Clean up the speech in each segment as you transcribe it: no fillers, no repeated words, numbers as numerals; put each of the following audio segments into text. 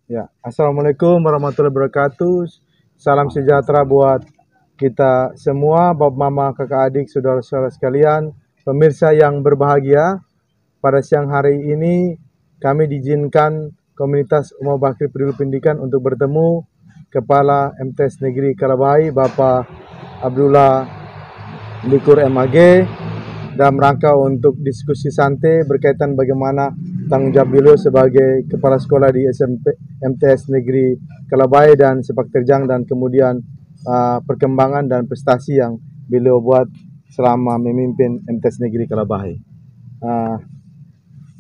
Ya, Assalamualaikum warahmatullahi wabarakatuh. Salam sejahtera buat kita semua, bapak, mama, kakak, adik, saudara-saudara sekalian, pemirsa yang berbahagia. Pada siang hari ini, kami diizinkan komunitas Umar Bakri Peduli Pendidikan untuk bertemu Kepala MTs Negeri Kalabahi, Bapak Abdullah Likur MAG, dalam rangka untuk diskusi santai berkaitan bagaimana tanggung jawab beliau sebagai kepala sekolah di SMP MTS Negeri Kalabahi dan sepak terjang, dan kemudian perkembangan dan prestasi yang beliau buat selama memimpin MTS Negeri Kalabahi.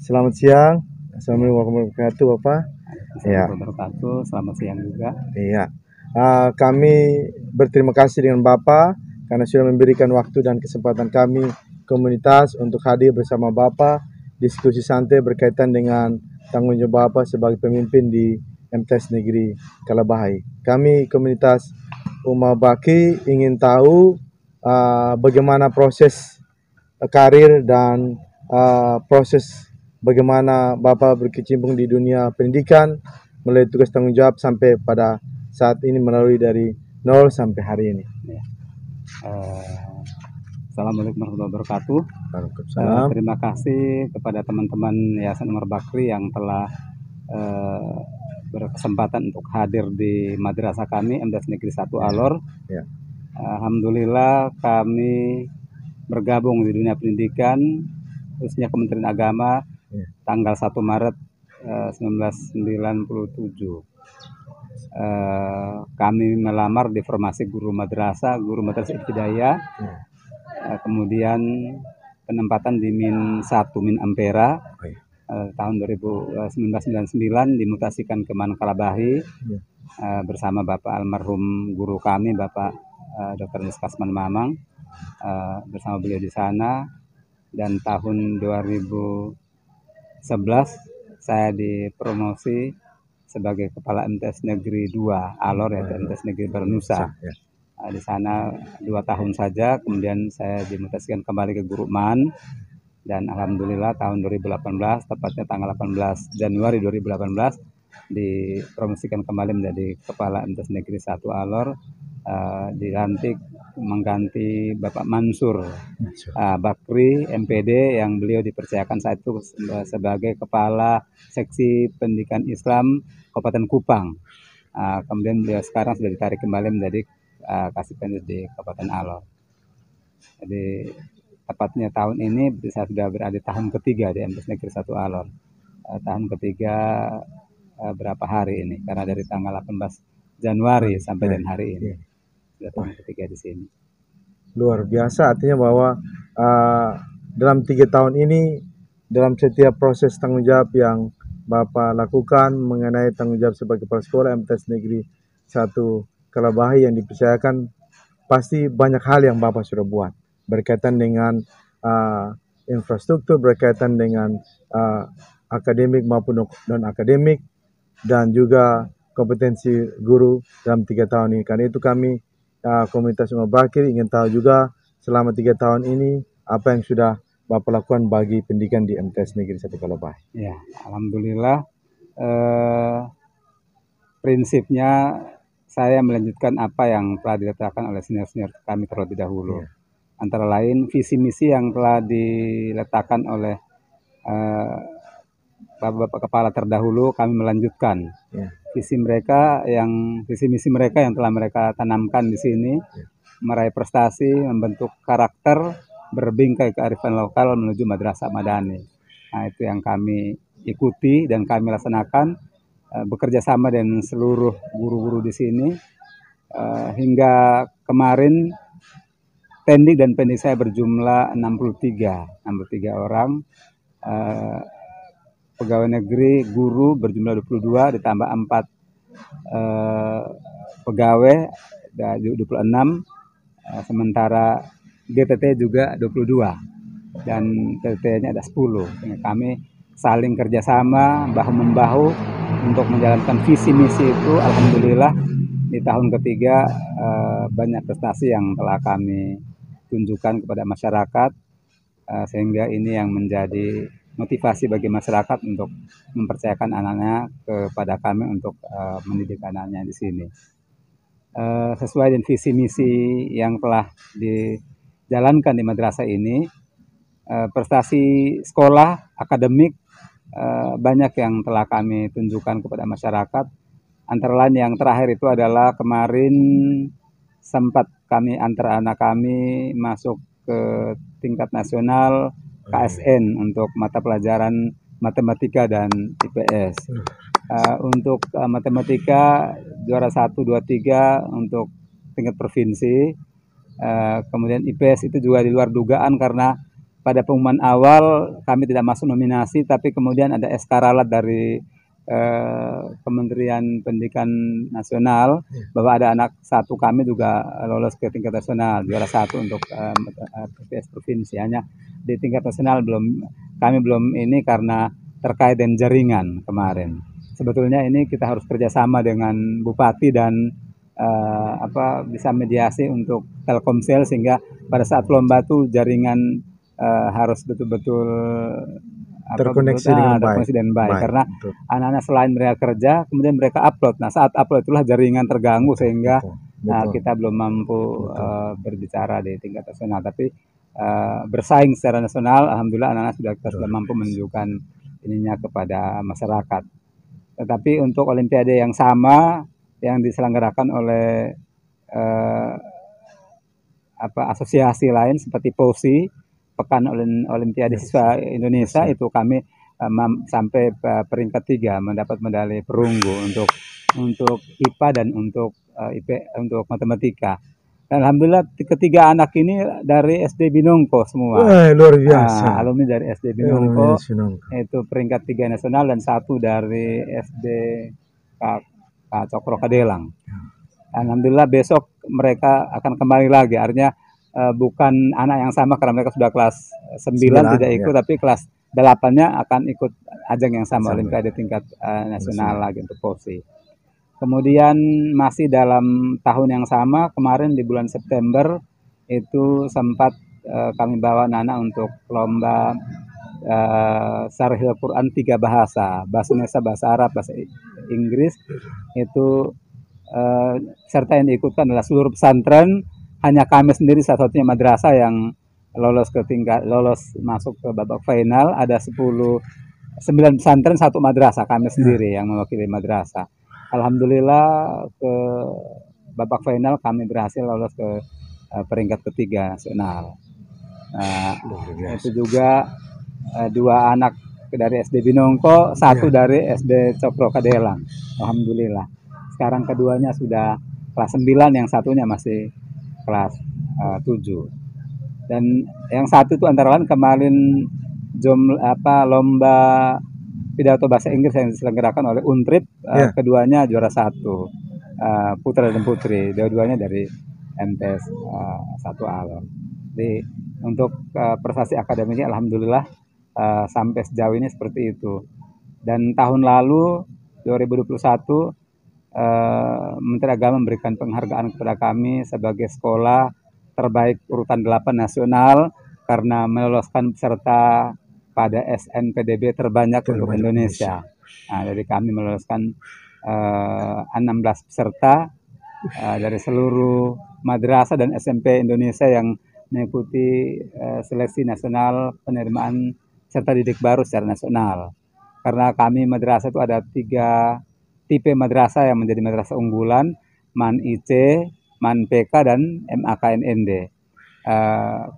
Selamat siang. Assalamualaikum warahmatullahi wabarakatuh, Bapak. Assalamualaikum. Selamat siang juga. Iya. Kami berterima kasih dengan Bapak karena sudah memberikan waktu dan kesempatan kami komunitas untuk hadir bersama Bapak diskusi santai berkaitan dengan tanggung jawab Bapak sebagai pemimpin di MTs Negeri Kalabahi. Kami komunitas Umar Bakri ingin tahu bagaimana proses karir dan proses bagaimana Bapak berkecimpung di dunia pendidikan melalui tugas tanggung jawab sampai pada saat ini melalui dari nol sampai hari ini. Assalamualaikum warahmatullahi wabarakatuh. Terima kasih kepada teman-teman Yayasan Umar Bakri yang telah berkesempatan untuk hadir di madrasah kami MTs Negeri 1 Alor. Ya. Alhamdulillah kami bergabung di dunia pendidikan, khususnya Kementerian Agama, tanggal 1 Maret 1997. Kami melamar di formasi guru madrasah ibtidaiyah. Kemudian penempatan di Min 1 Min Ampera tahun 1999 dimutasikan ke Man Kalabahi bersama Bapak almarhum guru kami Bapak Dr. Kasman Mamang, bersama beliau di sana. Dan tahun 2011 saya dipromosi sebagai Kepala MTs Negeri 2 Alor, yaitu MTs Negeri Bernusa. Di sana 2 tahun saja, kemudian saya dimutasikan kembali ke Guru Man, dan alhamdulillah tahun 2018, tepatnya tanggal 18 Januari 2018, dipromosikan kembali menjadi Kepala MTs Negeri 1 Alor, dilantik mengganti Bapak Mansur Bakri MPD yang beliau dipercayakan saat itu sebagai Kepala Seksi Pendidikan Islam Kabupaten Kupang. Kemudian beliau sekarang sudah ditarik kembali menjadi Kasih di Kabupaten Alor. Jadi tepatnya tahun ini saya sudah berada di tahun ketiga di MTs Negeri 1 Alor. Tahun ketiga berapa hari ini? Karena dari tanggal 18 Januari sampai dengan hari ini sudah tahun ketiga di sini. Luar biasa, artinya bahwa dalam 3 tahun ini, dalam setiap proses tanggung jawab yang Bapak lakukan mengenai tanggung jawab sebagai kepala sekolah MTs Negeri 1 Kalabahi yang dipercayakan, pasti banyak hal yang Bapak sudah buat berkaitan dengan infrastruktur, berkaitan dengan akademik maupun non-akademik, dan juga kompetensi guru dalam 3 tahun ini. Karena itu kami komunitas Umar Bakri ingin tahu juga selama 3 tahun ini apa yang sudah Bapak lakukan bagi pendidikan di MTs Negeri 1 Kalabahi. Ya, alhamdulillah prinsipnya saya melanjutkan apa yang telah diletakkan oleh senior-senior kami terlebih dahulu. Antara lain visi misi yang telah diletakkan oleh Bapak Kepala terdahulu, kami melanjutkan visi misi mereka yang telah mereka tanamkan di sini, meraih prestasi, membentuk karakter, berbingkai kearifan lokal menuju madrasah madani. Nah, itu yang kami ikuti dan kami laksanakan, bekerja sama dengan seluruh guru-guru di sini, hingga kemarin pendik dan pendik saya berjumlah 63 orang, pegawai negeri guru berjumlah 22 ditambah 4 pegawai 26, sementara GTT juga 22 dan TT-nya ada 10. Kami saling kerjasama bahu-membahu untuk menjalankan visi misi itu. Alhamdulillah di tahun ketiga banyak prestasi yang telah kami tunjukkan kepada masyarakat, sehingga ini yang menjadi motivasi bagi masyarakat untuk mempercayakan anaknya kepada kami untuk mendidik anaknya di sini. Sesuai dengan visi misi yang telah dijalankan di madrasah ini, prestasi sekolah, akademik, banyak yang telah kami tunjukkan kepada masyarakat. Antara lain yang terakhir itu adalah kemarin sempat kami antar anak kami masuk ke tingkat nasional KSN untuk mata pelajaran matematika dan IPS. Untuk matematika juara 1, 2, 3 untuk tingkat provinsi. Kemudian IPS itu juga di luar dugaan karena pada pengumuman awal kami tidak masuk nominasi, tapi kemudian ada SK ralat dari Kementerian Pendidikan Nasional bahwa ada anak satu kami juga lolos ke tingkat nasional, juara 1 untuk IPS provinsi. Hanya di tingkat nasional kami belum ini karena terkait dengan jaringan kemarin. Sebetulnya ini kita harus kerjasama dengan Bupati dan bisa mediasi untuk Telkomsel sehingga pada saat lomba itu jaringan harus betul-betul terkoneksi dengan baik. Karena anak-anak selain mereka kerja, kemudian mereka upload. Nah, saat upload itulah jaringan terganggu sehingga kita belum mampu berbicara di tingkat nasional. Tapi bersaing secara nasional, alhamdulillah anak-anak sudah mampu menunjukkan ininya kepada masyarakat. Tetapi untuk olimpiade yang sama yang diselenggarakan oleh asosiasi lain seperti POSI, Pekan Olimpiade Siswa Indonesia, itu kami sampai peringkat 3 mendapat medali perunggu untuk IPA dan untuk untuk matematika. Dan alhamdulillah ketiga anak ini dari SD Binongko semua. Luar biasa. Alumni dari SD Binongko, itu peringkat 3 nasional dan 1 dari SD Pak Cokro Kadelang. Alhamdulillah besok mereka akan kembali lagi, artinya bukan anak yang sama karena mereka sudah kelas 9 tidak ikut, tapi kelas 8-nya akan ikut ajang yang sama, olimpiade tingkat nasional lagi untuk POSI. Kemudian masih dalam tahun yang sama, kemarin di bulan September itu sempat kami bawa anak untuk lomba Syarhil Quran 3 bahasa Indonesia, bahasa Arab, bahasa Inggris. Itu serta yang diikutkan adalah seluruh pesantren. Hanya kami sendiri satu-satunya madrasah yang lolos masuk ke babak final. Ada 9 pesantren, 1 madrasah, kami sendiri yang mewakili madrasah. Alhamdulillah ke babak final kami berhasil lolos ke peringkat 3 nasional. Itu juga 2 anak dari SD Binongko, 1 dari SD Cokro Kadelang. Alhamdulillah. Sekarang keduanya sudah kelas 9, yang satunya masih kelas 7. Dan yang satu itu antara lain kemarin lomba pidato bahasa Inggris yang diselenggarakan oleh Untrip, keduanya juara 1, putra dan putri, dua-duanya dari MTS 1 Alor. Jadi untuk prestasi akademiknya alhamdulillah sampai sejauh ini seperti itu. Dan tahun lalu 2021 Menteri Agama memberikan penghargaan kepada kami sebagai sekolah terbaik urutan 8 nasional karena meloloskan peserta pada SNPDB terbanyak untuk Indonesia. Nah, jadi kami meloloskan 16 peserta dari seluruh madrasah dan SMP Indonesia yang mengikuti seleksi nasional penerimaan peserta didik baru secara nasional. Karena kami madrasah itu ada 3 tipe madrasah yang menjadi madrasah unggulan, MAN IC, MAN PK, dan MAKNND.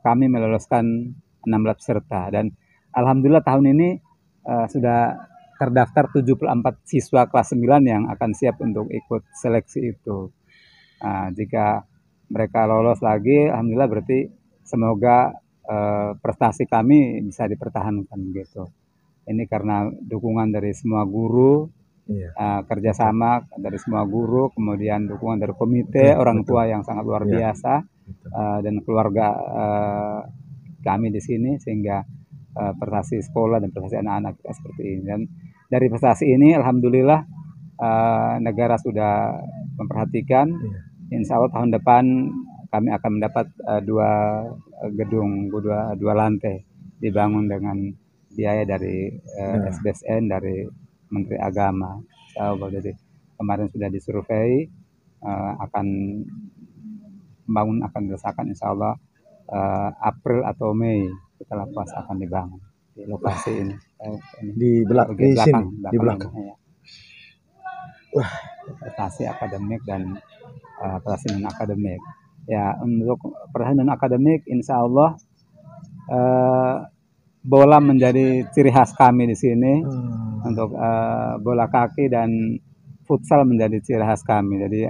Kami meloloskan 16 peserta dan alhamdulillah tahun ini sudah terdaftar 74 siswa kelas 9 yang akan siap untuk ikut seleksi itu. Jika mereka lolos lagi, alhamdulillah berarti semoga prestasi kami bisa dipertahankan gitu. Ini karena dukungan dari semua guru, kerjasama dari semua guru, kemudian dukungan dari komite, orang tua yang sangat luar biasa, dan keluarga kami di sini, sehingga prestasi sekolah dan prestasi anak-anak kita seperti ini. Dan dari prestasi ini alhamdulillah negara sudah memperhatikan. Insya Allah tahun depan kami akan mendapat 2 gedung, 2 lantai dibangun dengan biaya dari SBSN, dari Menteri Agama. Insya Allah. Jadi kemarin sudah disurvei, akan dirasakan insya Allah April atau Mei setelah puasa akan dibangun di lokasi ini. Di belakang. Ya. Wah, prestasi akademik dan prestasi non akademik. Ya, untuk prestasi non akademik, insya Allah bola menjadi ciri khas kami di sini. Untuk bola kaki dan futsal menjadi ciri khas kami. Jadi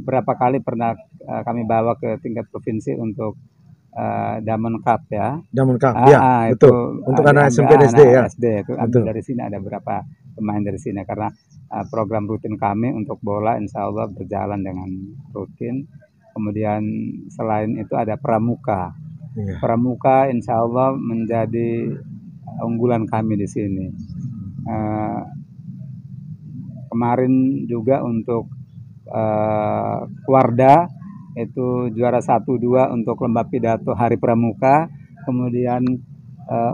berapa kali pernah kami bawa ke tingkat provinsi untuk Diamond Cup ya. Diamond Cup, ya, betul. Untuk anak SMP dan SD ya. SD itu ambil dari sini, ada beberapa pemain dari sini karena program rutin kami untuk bola insya Allah berjalan dengan rutin. Kemudian selain itu ada pramuka. Ya. Pramuka insya Allah menjadi unggulan kami di sini. Kemarin juga untuk Warda itu juara 1-2 untuk lomba pidato Hari Pramuka. Kemudian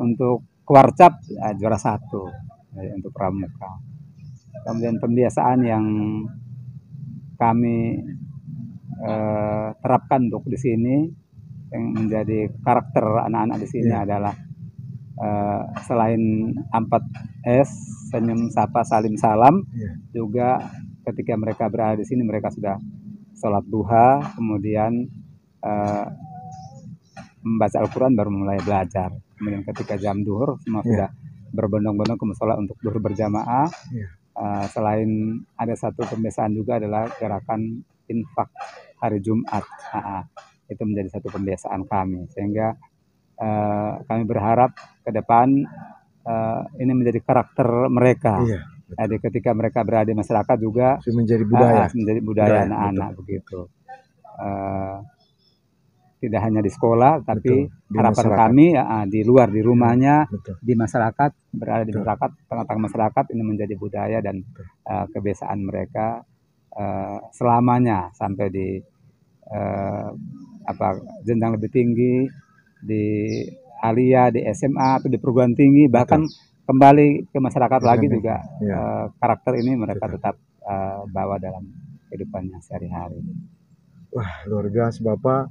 untuk Kwarcap juara 1 untuk pramuka. Kemudian pembiasaan yang kami terapkan untuk di sini yang menjadi karakter anak-anak di sini adalah selain 4S, senyum, sapa, salim, salam, juga ketika mereka berada di sini mereka sudah sholat duha, kemudian membaca Al-Quran baru mulai belajar. Kemudian ketika jam duhur semua sudah berbondong-bondong ke musola untuk duhur berjamaah. Selain ada satu pembiasaan juga adalah gerakan infak hari Jumat. Itu menjadi satu pembiasaan kami, sehingga kami berharap ke depan ini menjadi karakter mereka. Jadi ketika mereka berada di masyarakat juga menjadi budaya anak-anak begitu. Tidak hanya di sekolah, tapi harapan kami di luar, di rumahnya, di masyarakat, berada di masyarakat, tengah-tengah masyarakat, ini menjadi budaya dan kebiasaan mereka selamanya sampai di jenjang lebih tinggi, di alia, di SMA atau di perguruan tinggi, bahkan kembali ke masyarakat lagi juga karakter ini mereka tetap bawa dalam kehidupannya sehari-hari. Wah, luar biasa Bapak.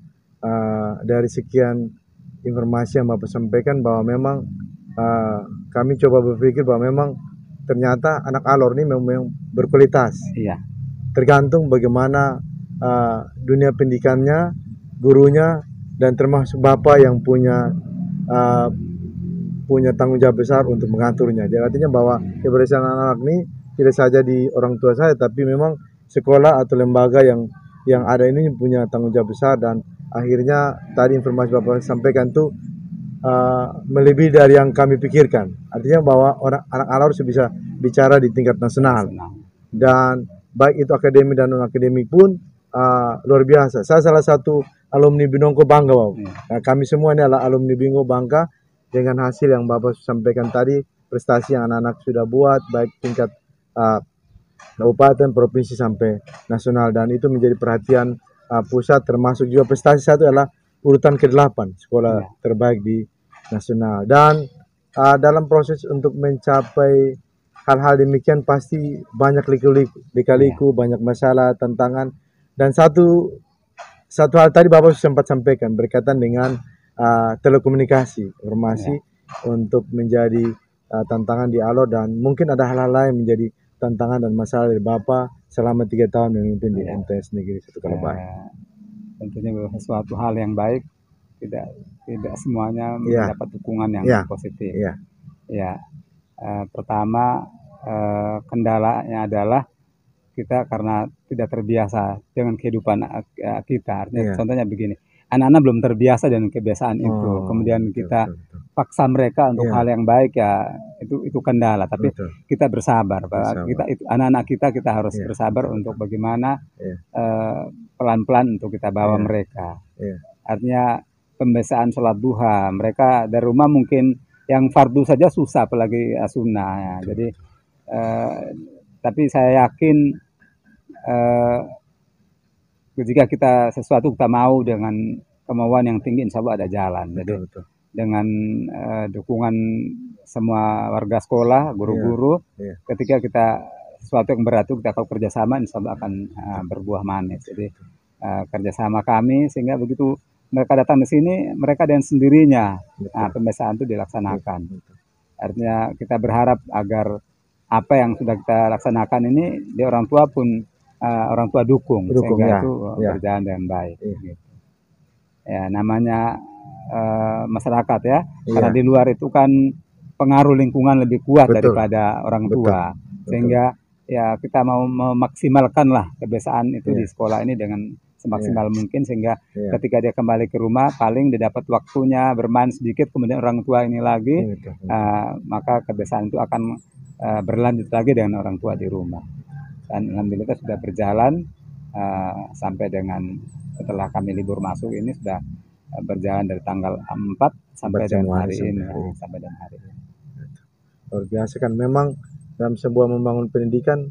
Dari sekian informasi yang Bapak sampaikan bahwa memang kami coba berpikir bahwa memang ternyata anak Alor ini memang berkualitas. Tergantung bagaimana dunia pendidikannya, gurunya, dan termasuk Bapak yang punya tanggung jawab besar untuk mengaturnya. Jadi artinya bahwa keberhasilan anak-anak ini tidak saja di orang tua saya, tapi memang sekolah atau lembaga yang ada ini punya tanggung jawab besar. Dan akhirnya tadi informasi Bapak sampaikan itu melebihi dari yang kami pikirkan. Artinya bahwa anak Alor bisa bicara di tingkat nasional. Dan baik itu akademik dan non akademik pun luar biasa. Saya salah satu alumni Binongko bangga, Bapak. Nah, kami semua ini adalah alumni Binongko bangga dengan hasil yang Bapak sampaikan tadi, prestasi yang anak-anak sudah buat baik tingkat kabupaten, provinsi sampai nasional, dan itu menjadi perhatian pusat. Termasuk juga prestasi satu adalah urutan ke-8 sekolah terbaik di nasional. Dan dalam proses untuk mencapai hal-hal demikian pasti banyak liku-liku, banyak masalah, tantangan. Dan satu hal tadi Bapak sempat sampaikan berkaitan dengan telekomunikasi, informasi untuk menjadi tantangan di Alor, dan mungkin ada hal-hal lain menjadi tantangan dan masalah dari Bapak selama 3 tahun memimpin di MTS Negeri 1 Kalabahi. Tentunya sesuatu hal yang baik, tidak semuanya mendapat dukungan yang positif. Pertama kendalanya adalah kita karena tidak terbiasa dengan kehidupan kita. Artinya contohnya begini, anak-anak belum terbiasa dengan kebiasaan itu. Kemudian kita paksa mereka untuk hal yang baik, itu kendala. Tapi kita bersabar. Kita itu anak-anak kita harus bersabar untuk bagaimana pelan-pelan untuk kita bawa mereka. Artinya pembiasaan sholat duha, mereka dari rumah mungkin yang fardu saja susah, apalagi sunnah. Jadi tapi saya yakin jika kita sesuatu kita mau dengan kemauan yang tinggi, insya Allah ada jalan. Jadi dengan dukungan semua warga sekolah, guru-guru, ketika kita sesuatu yang berat itu kita kalau kerjasama insya Allah akan berbuah manis. Jadi kerjasama kami sehingga begitu mereka datang di sini, mereka dengan sendirinya pembiasaan itu dilaksanakan. Artinya kita berharap agar apa yang sudah kita laksanakan ini di orang tua pun orang tua dukung sehingga itu berjalan dengan baik. Gitu. Ya namanya masyarakat ya, karena di luar itu kan pengaruh lingkungan lebih kuat daripada orang tua, sehingga ya kita mau memaksimalkan lah kebiasaan itu di sekolah ini dengan semaksimal mungkin sehingga ketika dia kembali ke rumah paling dia dapat waktunya bermain sedikit kemudian orang tua ini lagi maka kebiasaan itu akan berlanjut lagi dengan orang tua di rumah. Dan alhamdulillah sudah berjalan sampai dengan setelah kami libur masuk ini sudah berjalan dari tanggal 4 sampai dengan hari ini. Sampai dengan hari ini. Luar biasa kan, memang dalam sebuah membangun pendidikan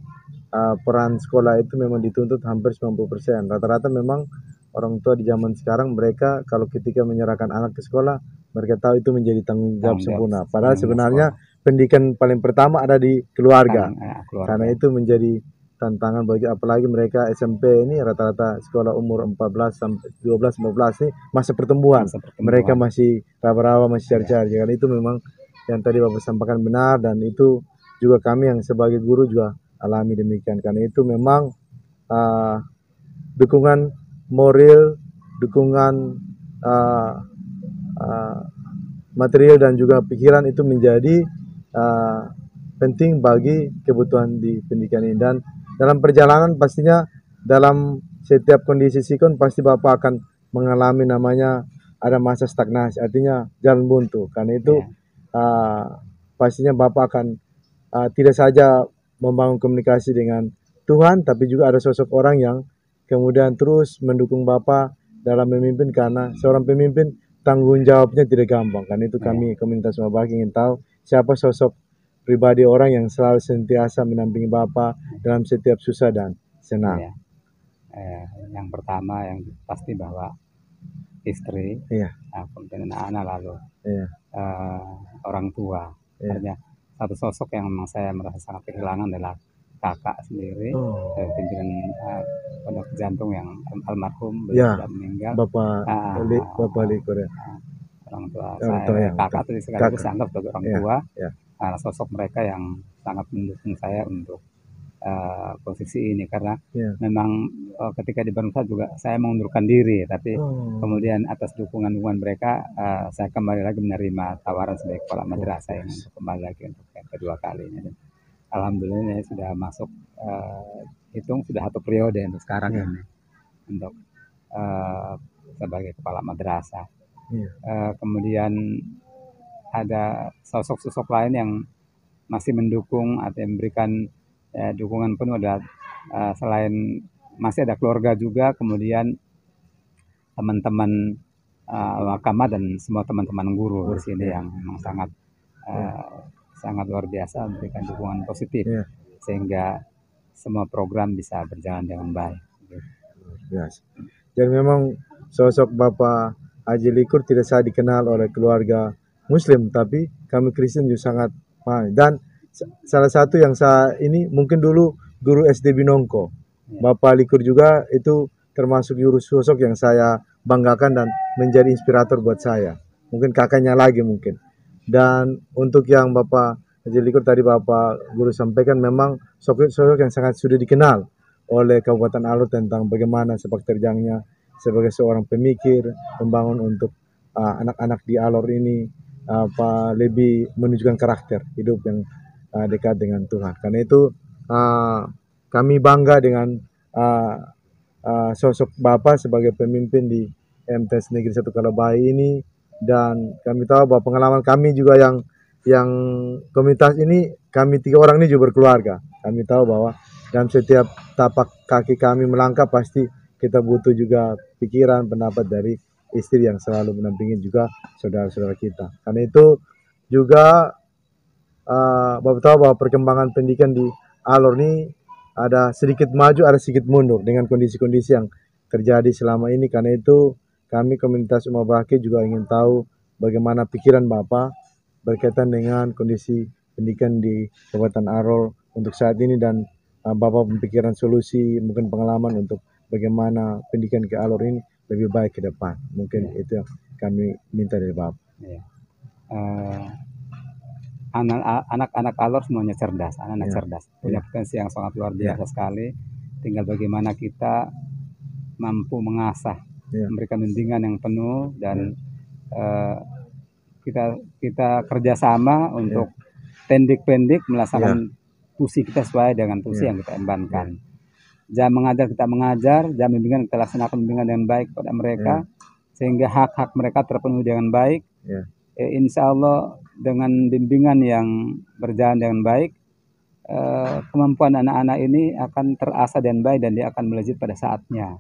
peran sekolah itu memang dituntut hampir 90%. Rata-rata memang orang tua di zaman sekarang mereka kalau ketika menyerahkan anak ke sekolah mereka tahu itu menjadi tanggung jawab sempurna. Padahal sebenarnya pendidikan paling pertama ada di keluarga. Karena itu menjadi tantangan bagi apalagi mereka SMP ini rata-rata sekolah umur 14 sampai 12 15 ini masa pertumbuhan. Mereka masih raba-raba, masih cari-cari. Karena itu memang yang tadi Bapak sampaikan benar dan itu juga kami yang sebagai guru juga alami demikian. Karena itu memang dukungan moral, dukungan material dan juga pikiran itu menjadi penting bagi kebutuhan di pendidikan ini. Dan dalam perjalanan pastinya dalam setiap kondisi sikon pasti Bapak akan mengalami namanya ada masa stagnasi, artinya jalan buntu. Karena itu pastinya Bapak akan tidak saja membangun komunikasi dengan Tuhan, tapi juga ada sosok orang yang kemudian terus mendukung Bapak dalam memimpin, karena seorang pemimpin tanggung jawabnya tidak gampang. Karena itu kami komunitas Mabaki ingin tahu siapa sosok pribadi orang yang selalu sentiasa menampingi Bapak dalam setiap susah dan senang. Yang pertama yang pasti bahwa istri, kemudian anak-anak, lalu orang tua. Artinya satu sosok yang memang saya merasa sangat kehilangan adalah kakak sendiri, pimpinan pondok jantung yang almarhum sudah meninggal. Bapak Likur ya. Orang tua saya, kakak itu sekaligus anggap sebagai orang tua. Karena sosok mereka yang sangat mendukung saya untuk posisi ini, karena memang ketika di Bandung juga saya mengundurkan diri, tapi kemudian atas dukungan mereka saya kembali lagi menerima tawaran sebagai kepala madrasah yang untuk kembali lagi untuk yang kedua kalinya. Dan alhamdulillah sudah masuk hitung sudah 1 periode untuk sekarang ini untuk sebagai kepala madrasah. Kemudian ada sosok-sosok lain yang masih mendukung atau memberikan dukungan penuh, ada selain masih ada keluarga juga, kemudian teman-teman Wakama dan semua teman-teman guru di sini yang memang sangat luar biasa memberikan dukungan positif sehingga semua program bisa berjalan dengan baik. Dan memang sosok Bapak Haji Likur tidak saja dikenal oleh keluarga Muslim, tapi kami Kristen juga sangat paham. Dan salah satu yang saya ini mungkin dulu guru SD Binongko, Bapak Likur juga itu termasuk guru sosok yang saya banggakan dan menjadi inspirator buat saya. Mungkin kakaknya lagi mungkin. Dan untuk yang Bapak Haji Likur tadi Bapak guru sampaikan, memang sosok yang sangat sudah dikenal oleh Kabupaten Alor tentang bagaimana sepak terjangnya sebagai seorang pemikir, membangun untuk anak-anak di Alor ini lebih menunjukkan karakter hidup yang dekat dengan Tuhan. Karena itu kami bangga dengan sosok Bapak sebagai pemimpin di MTS Negeri 1 Kalabai ini, dan kami tahu bahwa pengalaman kami juga yang komunitas ini, kami 3 orang ini juga berkeluarga. Kami tahu bahwa dalam setiap tapak kaki kami melangkah pasti kita butuh juga pikiran, pendapat dari istri yang selalu menampingi juga saudara-saudara kita. Karena itu juga Bapak tahu bahwa perkembangan pendidikan di Alor ini ada sedikit maju, ada sedikit mundur dengan kondisi-kondisi yang terjadi selama ini. Karena itu kami komunitas Umat Baki juga ingin tahu bagaimana pikiran Bapak berkaitan dengan kondisi pendidikan di Kabupaten Alor untuk saat ini, dan Bapak memikirkan solusi, mungkin pengalaman untuk bagaimana pendidikan ke Alor ini lebih baik ke depan. Mungkin itu yang kami minta dari Bapak. Ya. Anak-anak Alor semuanya cerdas, anak-anak cerdas, punya potensi yang sangat luar biasa sekali. Tinggal bagaimana kita mampu mengasah, memberikan bimbingan yang penuh, dan kita kerjasama untuk pendik melaksanakan tusi kita sesuai dengan tusi yang kita embankan. Jam mengajar kita mengajar, jam bimbingan kita laksanakan bimbingan dengan baik kepada mereka, sehingga hak-hak mereka terpenuhi dengan baik. Insya Allah dengan bimbingan yang berjalan dengan baik, kemampuan anak-anak ini akan terasah dan baik, dan dia akan melejit pada saatnya.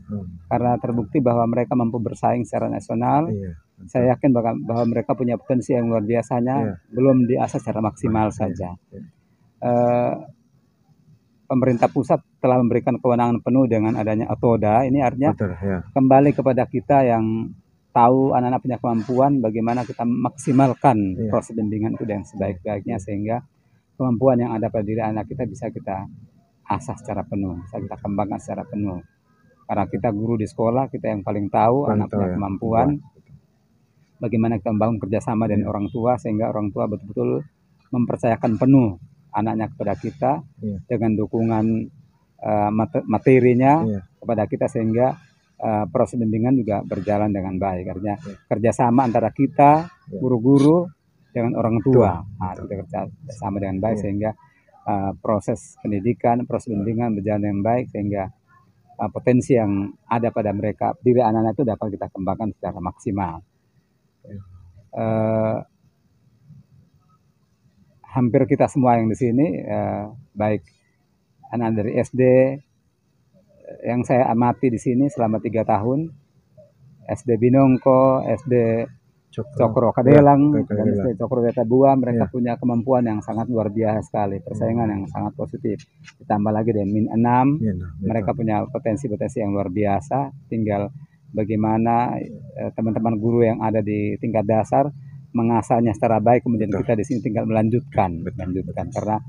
Karena terbukti bahwa mereka mampu bersaing secara nasional. Saya yakin bahwa mereka punya potensi yang luar biasanya, belum diasah secara maksimal saja. Pemerintah pusat telah memberikan kewenangan penuh dengan adanya Otoda. Ini artinya kembali kepada kita yang tahu anak-anak punya kemampuan, bagaimana kita maksimalkan proses bimbingan itu dengan sebaik-baiknya, sehingga kemampuan yang ada pada diri anak kita bisa kita asah secara penuh, bisa kita kembangkan secara penuh. Karena kita guru di sekolah, kita yang paling tahu anak punya kemampuan, bagaimana kita membangun kerjasama dengan orang tua, sehingga orang tua betul-betul mempercayakan penuh anaknya kepada kita, dengan dukungan materinya kepada kita, sehingga proses bimbingan juga berjalan dengan baik. Artinya kerjasama antara kita guru-guru dengan orang tua, kita kerjasama dengan baik, sehingga proses pendidikan, proses bimbingan berjalan dengan baik, sehingga potensi yang ada pada mereka, diri anak-anak itu dapat kita kembangkan secara maksimal. Hampir kita semua yang di sini, baik anak dari SD yang saya amati di sini selama 3 tahun, SD Binongko, SD Cokro Kadelang, dan SD Cokro Wetabua, mereka punya kemampuan yang sangat luar biasa sekali, persaingan yang sangat positif. Ditambah lagi dengan Min 6, mereka punya potensi-potensi yang luar biasa. Tinggal bagaimana teman-teman guru yang ada di tingkat dasar mengasahnya secara baik, kemudian kita di sini tinggal melanjutkan, karena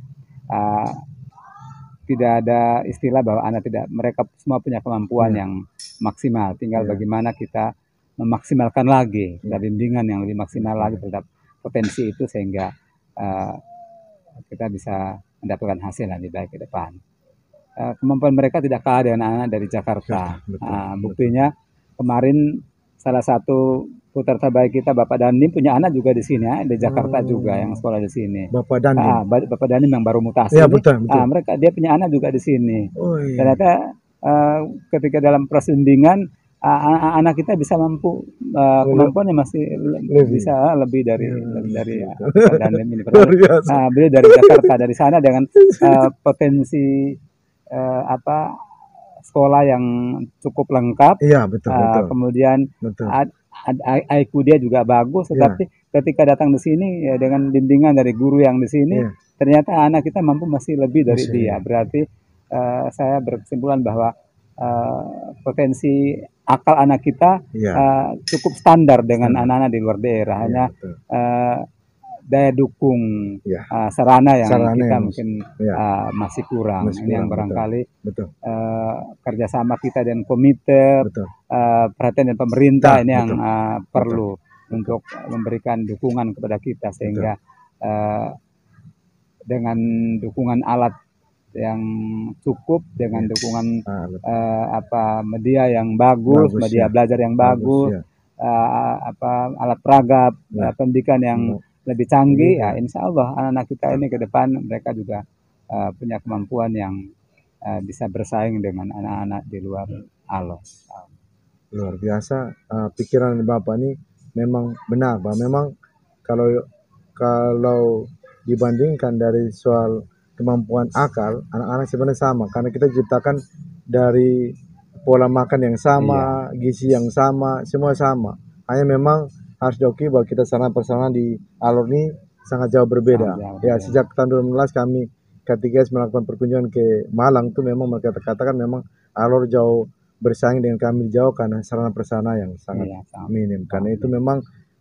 tidak ada istilah bahwa anak tidak, mereka semua punya kemampuan yang maksimal. Tinggal bagaimana kita memaksimalkan lagi, bimbingan yang lebih maksimal lagi terhadap potensi itu, sehingga kita bisa mendapatkan hasil yang lebih baik ke depan. Kemampuan mereka tidak kalah dengan anak-anak dari Jakarta. Buktinya kemarin salah satu putra terbaik kita, Bapak Danim, punya anak juga di sini, di Jakarta juga, yang sekolah di sini. Bapak Danim. Bapak Danim yang baru mutasi. Betul. Dia punya anak juga di sini. Ternyata ketika dalam proses bimbingan, anak kita bisa mampu, kemampuannya masih bisa lebih dari Bapak Danim ini. Beliau dari Jakarta, dari sana dengan potensi sekolah yang cukup lengkap. Betul. Kemudian IQ dia juga bagus, tetapi ketika datang di sini dengan bimbingan dari guru yang di sini, ternyata anak kita mampu masih lebih dari dia. Berarti saya berkesimpulan bahwa potensi akal anak kita cukup standar dengan anak-anak di luar daerah. Hanya daya dukung sarana yang kita mungkin masih kurang. Ini yang barangkali kerjasama kita dengan komite, perhatian dari pemerintah ini yang perlu untuk memberikan dukungan kepada kita, sehingga dengan dukungan alat yang cukup, dengan dukungan media yang bagus, media belajar yang bagus, alat peragam, pendidikan yang lebih canggih, insya Allah anak-anak kita ini ke depan mereka juga punya kemampuan yang bisa bersaing dengan anak-anak di luar Alor. Luar biasa, pikiran Bapak ini memang benar, Pak. Memang kalau dibandingkan dari soal kemampuan akal, anak-anak sebenarnya sama, karena kita diciptakan dari pola makan yang sama, gizi yang sama, semua sama. Hanya memang harus diakui bahwa kita sarana-prasarana di Alor ini sangat jauh berbeda. Sejak tahun 2016 kami ketika melakukan perkunjungan ke Malang itu memang mereka katakan memang Alor jauh bersaing dengan kami jauh karena sarana-prasarana yang sangat minim. Karena itu memang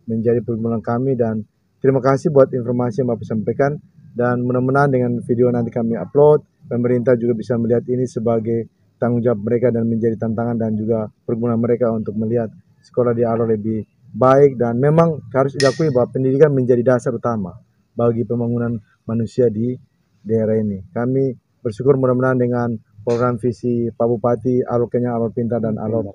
menjadi pergumulan kami, dan terima kasih buat informasi yang Bapak sampaikan, dan mudah-mudahan dengan video nanti kami upload, pemerintah juga bisa melihat ini sebagai tanggung jawab mereka dan menjadi tantangan dan juga pergumulan mereka untuk melihat sekolah di Alor lebih baik. Dan memang harus diakui bahwa pendidikan menjadi dasar utama bagi pembangunan manusia di daerah ini. Kami bersyukur mudah-mudahan dengan program visi Pak Bupati Alor Kenyang, Alor Pintar, dan Alor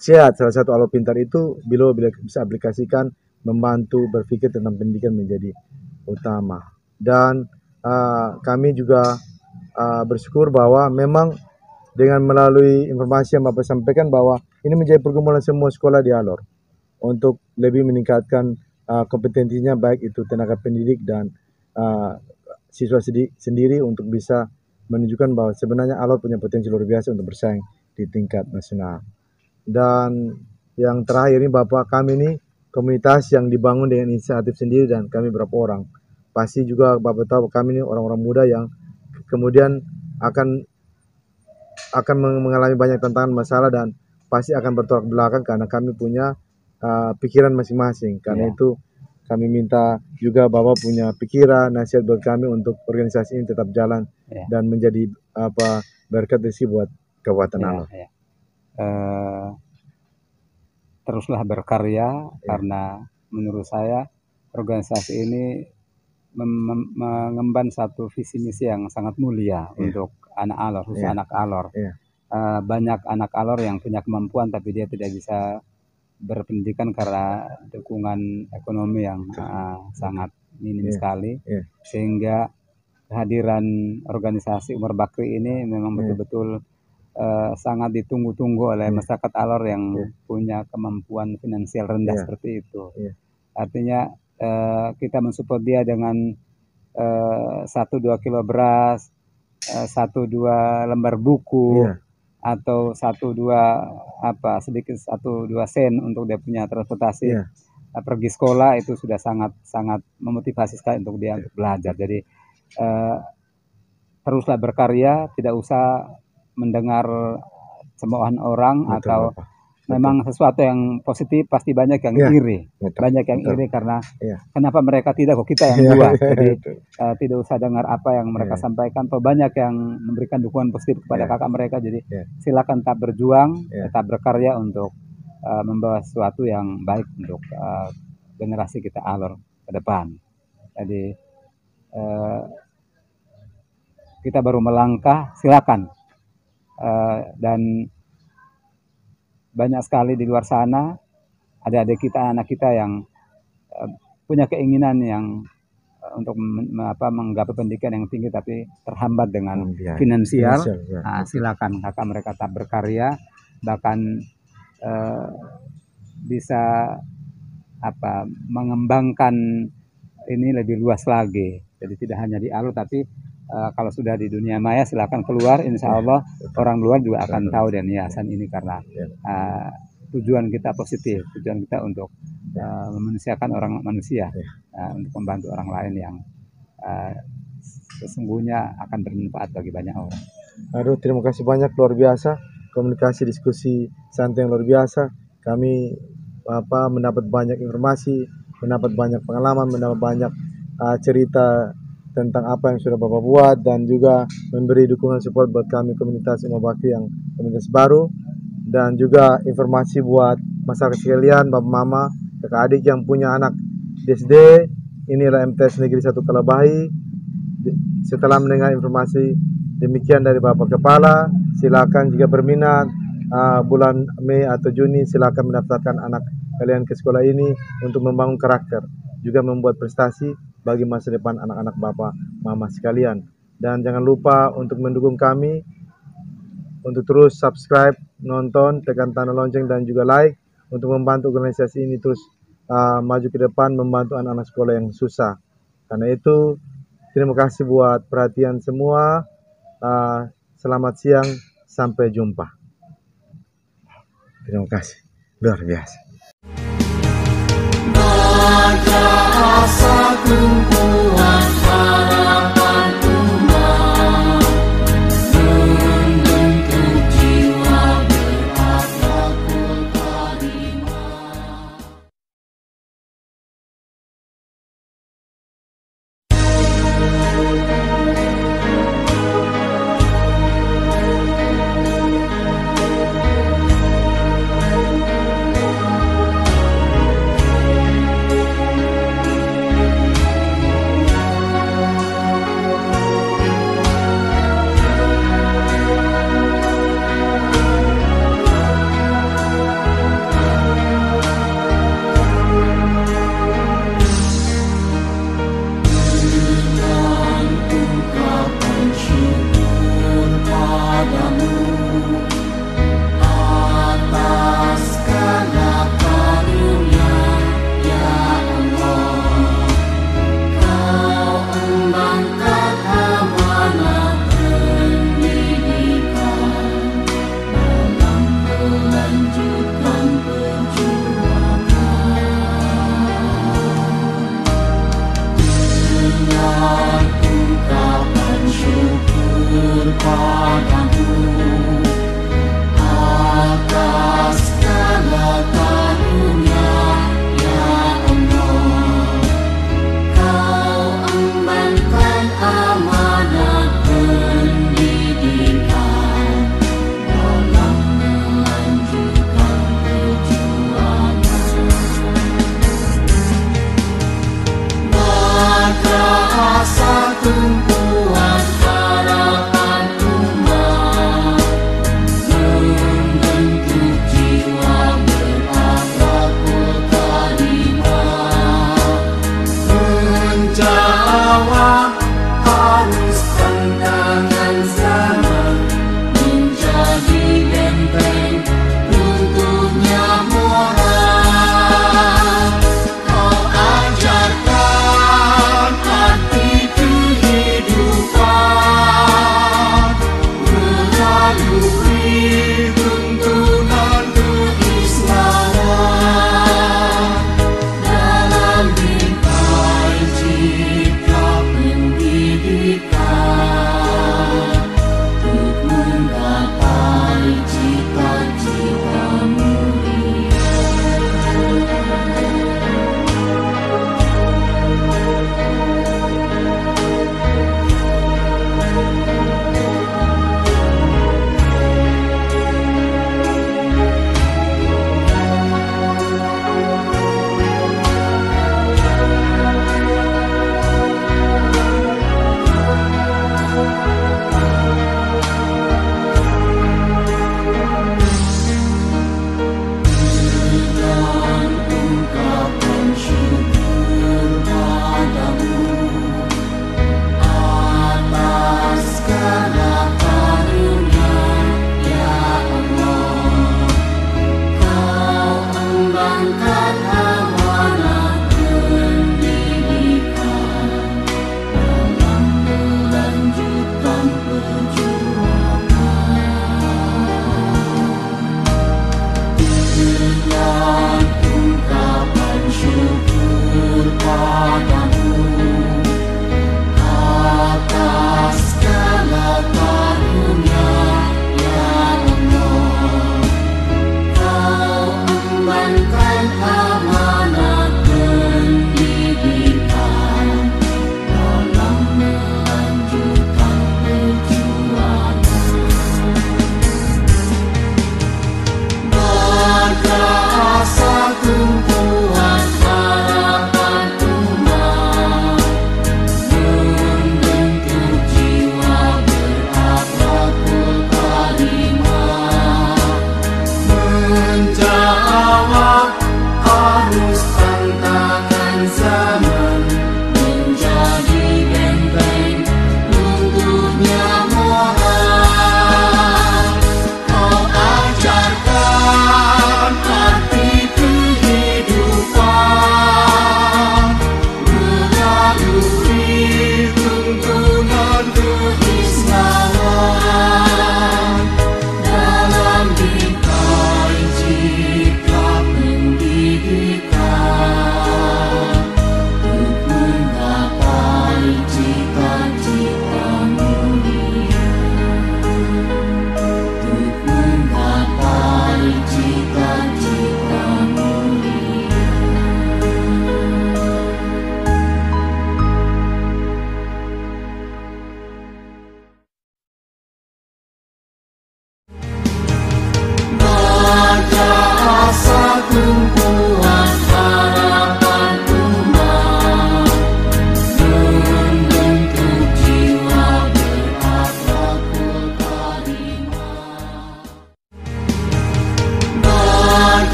Sehat, salah satu Alor Pintar itu bila bisa aplikasikan membantu berpikir tentang pendidikan menjadi utama. Dan kami juga bersyukur bahwa memang dengan melalui informasi yang Bapak sampaikan bahwa ini menjadi pergumulan semua sekolah di Alor untuk lebih meningkatkan kompetensinya, baik itu tenaga pendidik dan siswa sendiri, untuk bisa menunjukkan bahwa sebenarnya Alor punya potensi luar biasa untuk bersaing di tingkat nasional. Dan yang terakhir ini Bapak, kami ini komunitas yang dibangun dengan inisiatif sendiri dan kami berapa orang. Pasti juga Bapak tahu kami ini orang-orang muda yang kemudian akan mengalami banyak tantangan, masalah, dan pasti akan bertolak belakang karena kami punya pikiran masing-masing. Karena itu kami minta juga Bapak punya pikiran, nasihat buat kami untuk organisasi ini tetap jalan dan menjadi berkat rezeki buat Kabupaten Alor. Teruslah berkarya karena menurut saya organisasi ini mengemban satu visi misi yang sangat mulia untuk anak Alor, khusus anak Alor. Banyak anak Alor yang punya kemampuan tapi dia tidak bisa berpendidikan karena dukungan ekonomi yang sangat minim sekali, sehingga kehadiran organisasi Umar Bakri ini memang betul-betul sangat ditunggu-tunggu oleh masyarakat Alor yang punya kemampuan finansial rendah seperti itu. Artinya kita mensupport dia dengan 1-2 kilo beras, 1-2 lembar buku, atau 1-2 sedikit 1-2 sen untuk dia punya transportasi pergi sekolah. Itu sudah sangat memotivasi sekali untuk dia untuk belajar. Jadi teruslah berkarya, tidak usah mendengar cemoohan orang. Betul, atau Bapak. Memang sesuatu yang positif pasti banyak yang iri, banyak yang iri karena kenapa mereka tidak, kok kita yang buat. Jadi tidak usah dengar apa yang mereka sampaikan, atau banyak yang memberikan dukungan positif kepada kakak mereka. Jadi silakan tetap berjuang, tetap berkarya untuk membawa sesuatu yang baik untuk generasi kita Alor ke depan. Jadi kita baru melangkah, silakan. Dan banyak sekali di luar sana adik-adik kita, anak kita yang punya keinginan yang untuk menggapai pendidikan yang tinggi tapi terhambat dengan finansial. Silakan kakak mereka tetap berkarya, bahkan bisa mengembangkan ini lebih luas lagi. Jadi tidak hanya di Alor, tapi kalau sudah di dunia maya silakan keluar, insya Allah orang luar juga akan tahu dan yayasan ini, karena tujuan kita positif, tujuan kita untuk memanusiakan orang manusia, untuk membantu orang lain yang sesungguhnya akan bermanfaat bagi banyak orang. Aduh, terima kasih banyak, luar biasa komunikasi diskusi santai yang luar biasa. Kami mendapat banyak informasi, mendapat banyak pengalaman, mendapat banyak cerita tentang apa yang sudah Bapak buat, dan juga memberi dukungan support buat kami komunitas Umar Bakri yang komunitas baru, dan juga informasi buat masyarakat sekalian, Bapak Mama, kakak adik yang punya anak di SD. Inilah MTS Negeri 1 Kalabahi. Setelah mendengar informasi demikian dari Bapak Kepala, silakan jika berminat bulan Mei atau Juni silakan mendaftarkan anak kalian ke sekolah ini untuk membangun karakter, juga membuat prestasi bagi masa depan anak-anak Bapak Mama sekalian. Dan jangan lupa untuk mendukung kami, untuk terus subscribe, nonton, tekan tanda lonceng, dan juga like untuk membantu organisasi ini terus maju ke depan, membantu anak-anak sekolah yang susah. Karena itu terima kasih buat perhatian semua. Selamat siang, sampai jumpa. Terima kasih, luar biasa.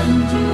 Tanjung